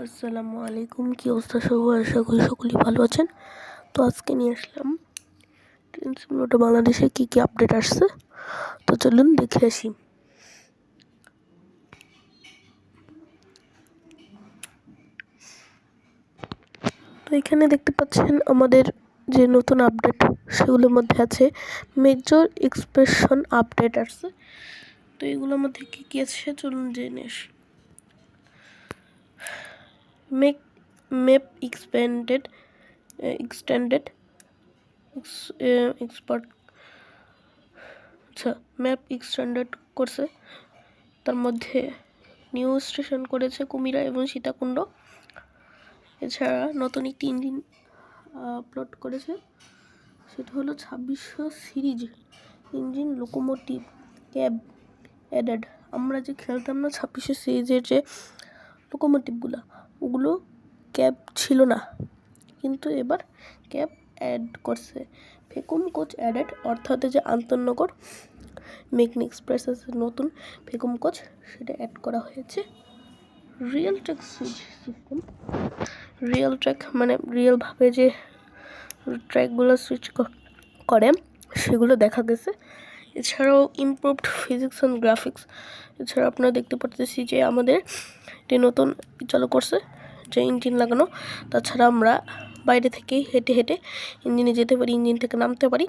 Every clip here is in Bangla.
আসসালামু আলাইকুম। কি অবস্থা সবার? আশা করি সকলেই ভালো আছেন। তো আজকে নিয়ে আসলাম ট্রেন সিমুলেটর বাংলাদেশে কী কী আপডেট আসছে, তো চলুন দেখে আসি। তো এখানে দেখতে পাচ্ছেন আমাদের যে নতুন আপডেট, সেগুলোর মধ্যে আছে মেজর এক্সপ্রেশন আপডেট আসছে। তো এগুলোর মধ্যে কী কী আছে চলুন জেনে আসি। Map extended expert map extended করছে। তার মধ্যে নিউ স্টেশন করেছে কুমিরা এবং সীতাকুণ্ড। এছাড়া নতুন একটি ইঞ্জিন আপলোড করেছে, সেটা হলো 2600 series engine locomotive cab added. আমরা যে খেলতাম না 2600 সিরিজের যে লোকোমোটিভগুলো, ওগুলো ক্যাব ছিল না, কিন্তু এবার ক্যাব অ্যাড করছে। ভেকুম কোচ অ্যাডেড, অর্থাৎ যে আন্তনগর মেঘনা এক্সপ্রেসের নতুন ভেকুম কোচ, সেটা অ্যাড করা হয়েছে। Real track switch system, real track মানে রিয়েলভাবে যে ট্র্যাকগুলো সুইচ করে সেগুলো দেখা গেছে। এছাড়াও ইমপ্রুভড ফিজিক্স অ্যান্ড গ্রাফিক্স। এছাড়া আপনারা দেখতে পাচ্ছেন যে আমাদের একটি নতুন চালু করছে, যে ইঞ্জিন লাগানো। তাছাড়া আমরা বাইরে থেকে হেঁটে হেঁটে ইঞ্জিনে যেতে পারি, ইঞ্জিন থেকে নামতে পারি।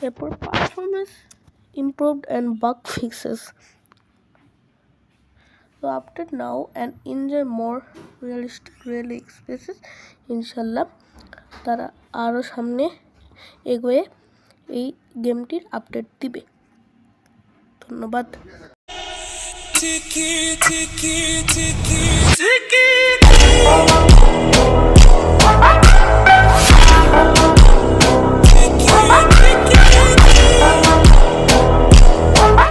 এরপর performance improved and bug fixes. তো update now and enjoy more realistic real expresses. ইনশাল্লাহ তারা আরও সামনে এগোয়ে এই গেমটির আপডেট দিবে। ধন্যবাদ।